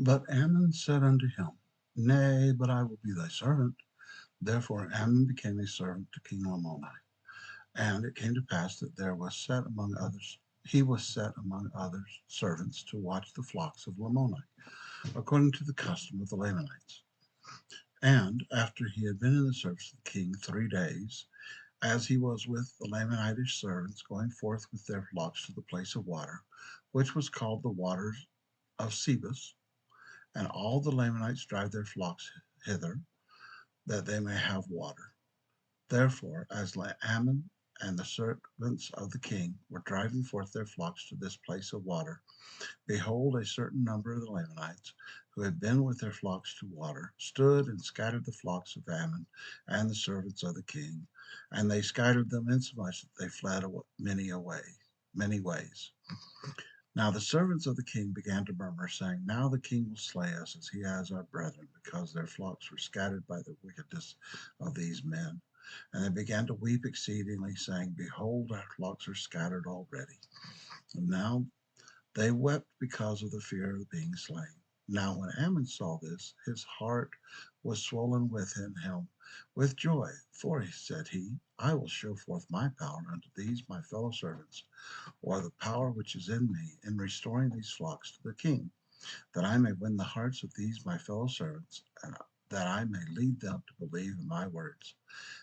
But Ammon said unto him, Nay, but I will be thy servant. Therefore Ammon became a servant to King Lamoni. And it came to pass that there was set among others, he was set among others servants to watch the flocks of Lamoni, according to the custom of the Lamanites. And after he had been in the service of the king 3 days, as he was with the Lamanitish servants going forth with their flocks to the place of water, which was called the waters of Sebus, and all the Lamanites drive their flocks hither, that they may have water. Therefore, as Ammon and the servants of the king were driving forth their flocks to this place of water, behold, a certain number of the Lamanites, who had been with their flocks to water, stood and scattered the flocks of Ammon and the servants of the king, and they scattered them insomuch that they fled many ways. Now the servants of the king began to murmur, saying, Now the king will slay us, as he has our brethren, because their flocks were scattered by the wickedness of these men. And they began to weep exceedingly, saying, Behold, our flocks are scattered already. And now they wept because of the fear of being slain. Now when Ammon saw this, his heart was swollen within him with joy. For said he, I will show forth my power unto these my fellow servants, or the power which is in me in restoring these flocks to the king, that I may win the hearts of these my fellow servants, and that I may lead them to believe in my words.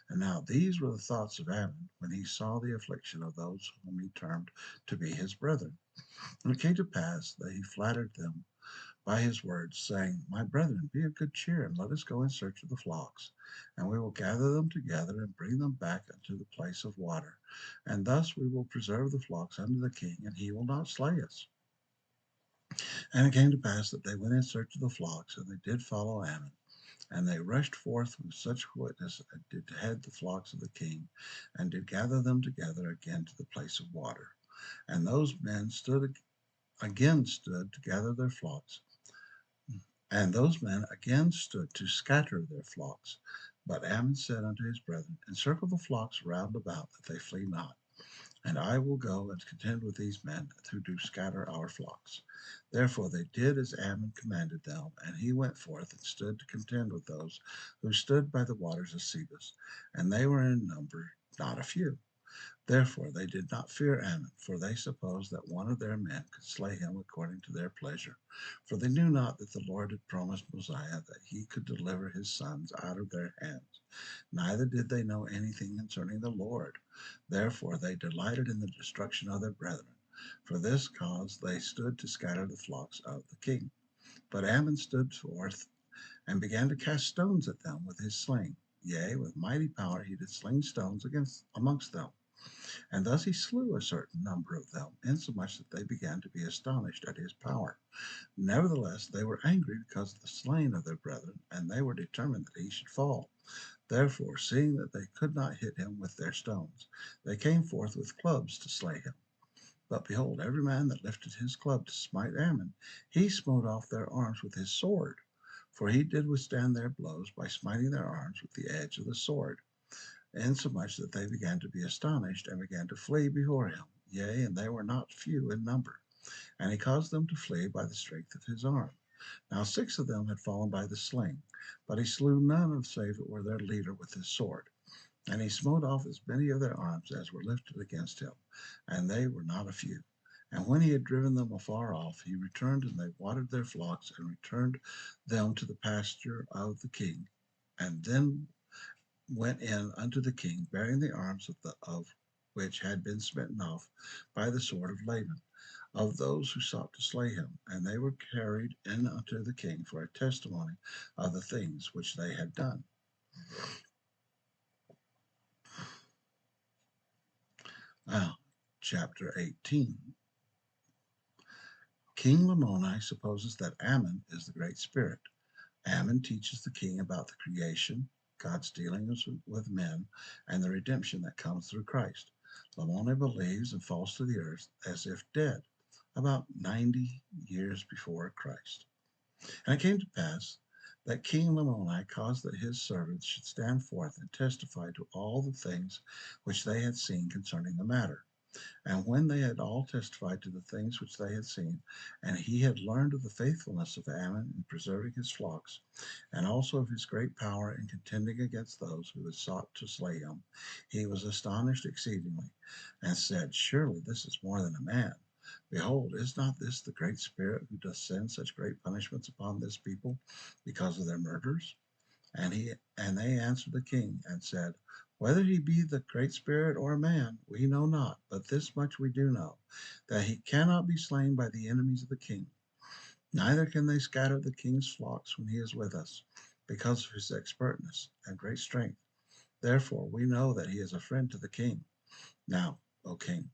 And now these were the thoughts of Ammon when he saw the affliction of those whom he termed to be his brethren. And it came to pass that he flattered them by his words, saying, My brethren, be of good cheer, and let us go in search of the flocks, and we will gather them together and bring them back unto the place of water. And thus we will preserve the flocks unto the king, and he will not slay us. And it came to pass that they went in search of the flocks, and they did follow Ammon. And they rushed forth with such quickness, and did head the flocks of the king, and did gather them together again to the place of water. And those men stood to gather their flocks, and those men again stood to scatter their flocks. But Ammon said unto his brethren, Encircle the flocks round about, that they flee not. And I will go and contend with these men who do scatter our flocks. Therefore they did as Ammon commanded them, and he went forth and stood to contend with those who stood by the waters of Sebus, and they were in number not a few. Therefore they did not fear Ammon, for they supposed that one of their men could slay him according to their pleasure. For they knew not that the Lord had promised Mosiah that he could deliver his sons out of their hands. Neither did they know anything concerning the Lord. Therefore they delighted in the destruction of their brethren. For this cause they stood to scatter the flocks of the king. But Ammon stood forth and began to cast stones at them with his sling. Yea, with mighty power he did sling stones amongst them. And thus he slew a certain number of them, insomuch that they began to be astonished at his power. Nevertheless, they were angry because of the slain of their brethren, and they were determined that he should fall. Therefore, seeing that they could not hit him with their stones, they came forth with clubs to slay him. But behold, every man that lifted his club to smite Ammon, he smote off their arms with his sword. For he did withstand their blows by smiting their arms with the edge of the sword, insomuch that they began to be astonished, and began to flee before him. Yea, and they were not few in number. And he caused them to flee by the strength of his arm. Now 6 of them had fallen by the sling, but he slew none of save it were their leader with his sword. And he smote off as many of their arms as were lifted against him, and they were not a few. And when he had driven them afar off, he returned, and they watered their flocks, and returned them to the pasture of the king. And then went in unto the king, bearing the arms of which had been smitten off by the sword of Laban, of those who sought to slay him, and they were carried in unto the king for a testimony of the things which they had done. Now, chapter 18. King Lamoni supposes that Ammon is the Great Spirit. Ammon teaches the king about the creation, God's dealings with men, and the redemption that comes through Christ. Lamoni believes and falls to the earth as if dead, about 90 years before Christ. And it came to pass that King Lamoni caused that his servants should stand forth and testify to all the things which they had seen concerning the matter. And when they had all testified to the things which they had seen, and he had learned of the faithfulness of Ammon in preserving his flocks, and also of his great power in contending against those who had sought to slay him, he was astonished exceedingly, and said, Surely this is more than a man. Behold, is not this the great Spirit who doth send such great punishments upon this people because of their murders? And they answered the king and said, Whether he be the great spirit or a man, we know not, but this much we do know, that he cannot be slain by the enemies of the king. Neither can they scatter the king's flocks when he is with us, because of his expertness and great strength. Therefore we know that he is a friend to the king. Now, O king,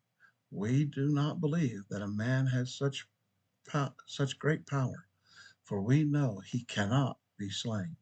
we do not believe that a man has such great power, for we know he cannot be slain.